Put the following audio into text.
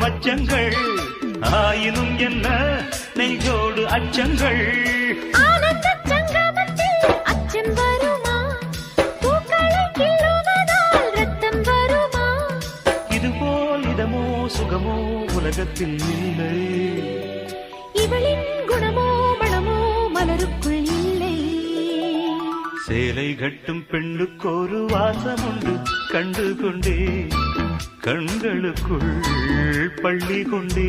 பச்சங்கள் ஆயினும் என்ன நெஞ்சோடு அச்சங்கள் அச்சம் வருமா பூக்களை கிள்ளுவதால் ரத்தம் வருமா இதுபோல் இதமோ சுகமோ உலகத்தில் இல்லை இவளின் குணமோ மனமோ மலருக்குள் இல்லை சேலை கட்டும் பெண்ணுக்கொரு வாசம் உண்டு கண்டு கொண்டே கண்களுக்குள் பள்ளி கொண்டே